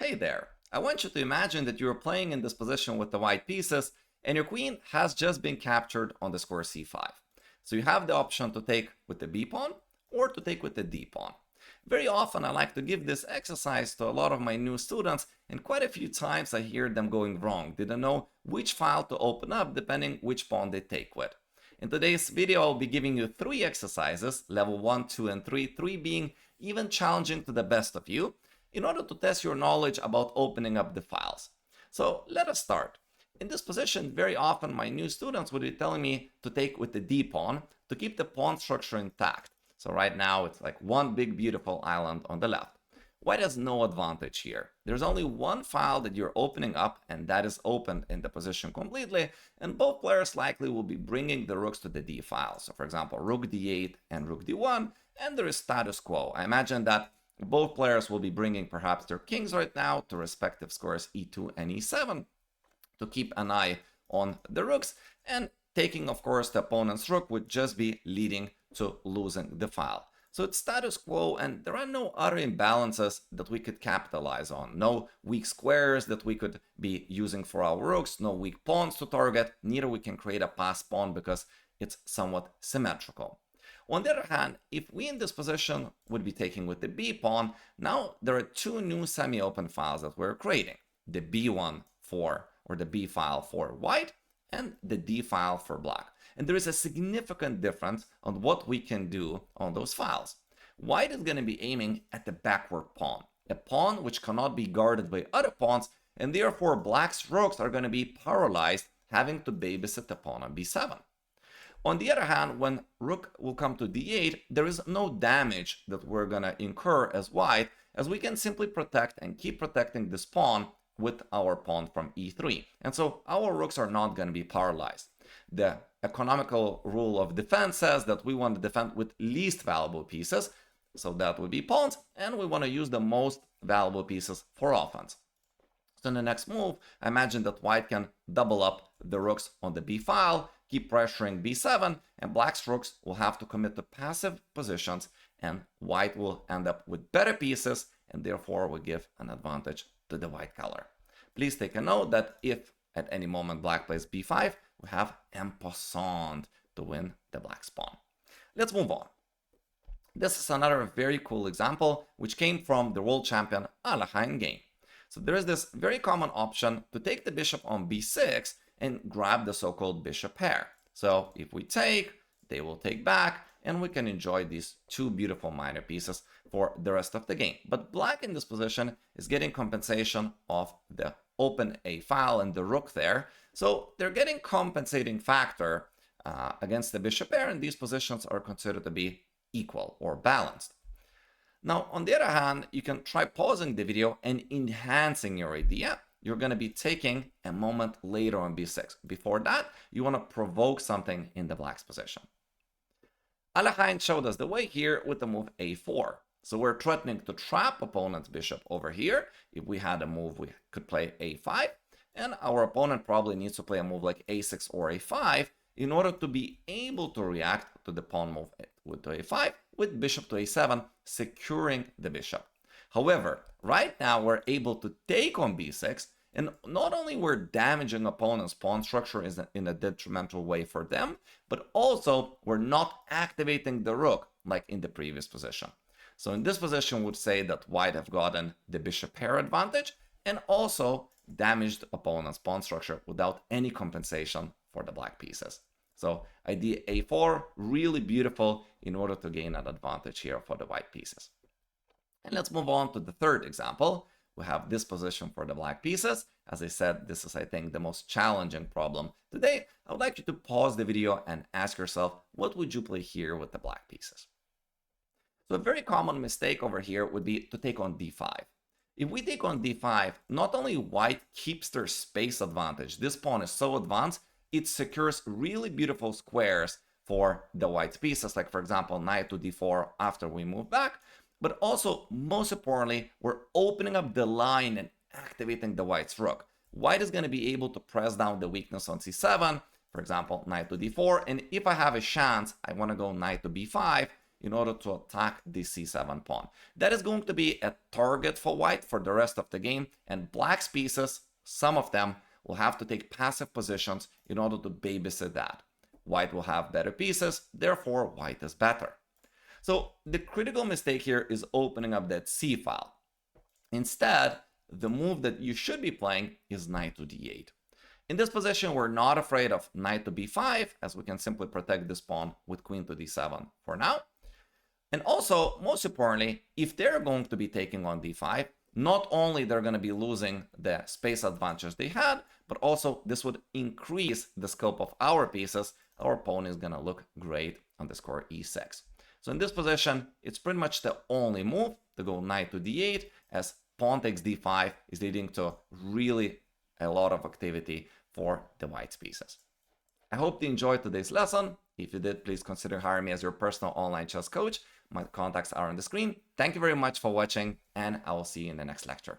Hey there, I want you to imagine that you're playing in this position with the white pieces and your queen has just been captured on the square c5. So you have the option to take with the b pawn or to take with the d pawn. Very often I like to give this exercise to a lot of my new students, and quite a few times I hear them going wrong. They don't know which file to open up depending which pawn they take with. In today's video, I'll be giving you 3 exercises, level 1, 2, and 3, 3 being even challenging to the best of you, in order to test your knowledge about opening up the files. So let us start. In this position, very often my new students would be telling me to take with the d pawn to keep the pawn structure intact. So right now it's like one big beautiful island on the left. White has no advantage here. There's only one file that you're opening up, and that is opened in the position completely, and both players likely will be bringing the rooks to the d file. So for example, rook d8 and rook d1, and there is status quo. I imagine that both players will be bringing perhaps their kings right now to respective squares e2 and e7 to keep an eye on the rooks, and taking, of course, the opponent's rook would just be leading to losing the file. So it's status quo, and there are no other imbalances that we could capitalize on. No weak squares that we could be using for our rooks, no weak pawns to target, neither we can create a passed pawn because it's somewhat symmetrical. On the other hand, if we in this position would be taking with the b pawn, now there are 2 new semi-open files that we're creating. The b1 for, or the b file for white, and the d file for black. And there is a significant difference on what we can do on those files. White is going to be aiming at the backward pawn, a pawn which cannot be guarded by other pawns, and therefore black's rooks are going to be paralyzed, having to babysit the pawn on b7. On the other hand, when rook will come to d8, there is no damage that we're going to incur as white, as we can simply protect and keep protecting this pawn with our pawn from e3. And so our rooks are not going to be paralyzed. The economical rule of defense says that we want to defend with least valuable pieces, so that would be pawns, and we want to use the most valuable pieces for offense. So in the next move, I imagine that white can double up the rooks on the b file, keep pressuring b7, and black's rooks will have to commit to passive positions, and white will end up with better pieces, and therefore will give an advantage to the white color. Please take a note that if at any moment black plays b5, we have en passant to win the black's pawn. Let's move on. This is another very cool example which came from the world champion Alain game. So there is this very common option to take the bishop on b6 and grab the so-called bishop pair. So if we take, they will take back, and we can enjoy these 2 beautiful minor pieces for the rest of the game. But black in this position is getting compensation of the open a file and the rook there. So they're getting compensating factor against the bishop pair, and these positions are considered to be equal or balanced. Now, on the other hand, you can try pausing the video and enhancing your idea. You're going to be taking a moment later on b6. Before that, you want to provoke something in the black's position. Alain showed us the way here with the move a4. So we're threatening to trap opponent's bishop over here. If we had a move, we could play a5. And our opponent probably needs to play a move like a6 or a5 in order to be able to react to the pawn move to a5 with bishop to a7, securing the bishop. However, right now we're able to take on b6, and not only we're damaging opponent's pawn structure in a detrimental way for them, but also we're not activating the rook like in the previous position. So in this position, would say that white have gotten the bishop pair advantage and also damaged opponent's pawn structure without any compensation for the black pieces. So idea a4, really beautiful in order to gain an advantage here for the white pieces. And let's move on to the third example. We have this position for the black pieces. As I said, this is, I think, the most challenging problem today. I would like you to pause the video and ask yourself, what would you play here with the black pieces? So a very common mistake over here would be to take on d5. If we take on d5, not only white keeps their space advantage, this pawn is so advanced, it secures really beautiful squares for the white pieces, like for example, knight to d4 after we move back, but also, most importantly, we're opening up the line and activating the white's rook. White is going to be able to press down the weakness on c7, for example, knight to d4, and if I have a chance, I want to go knight to b5, in order to attack the c7 pawn. That is going to be a target for white for the rest of the game, and black's pieces, some of them, will have to take passive positions in order to babysit that. White will have better pieces, therefore white is better. So the critical mistake here is opening up that c file. Instead, the move that you should be playing is knight to d8. In this position, we're not afraid of knight to b5, as we can simply protect this pawn with queen to d7 for now. And also, most importantly, if they're going to be taking on d5, not only they're going to be losing the space advantage they had, but also this would increase the scope of our pieces. Our pawn is going to look great on the square e6. So in this position, it's pretty much the only move to go knight to d8, as pawn takes d5 is leading to really a lot of activity for the white's pieces. I hope you enjoyed today's lesson. If you did, please consider hiring me as your personal online chess coach. My contacts are on the screen. Thank you very much for watching, and I will see you in the next lecture.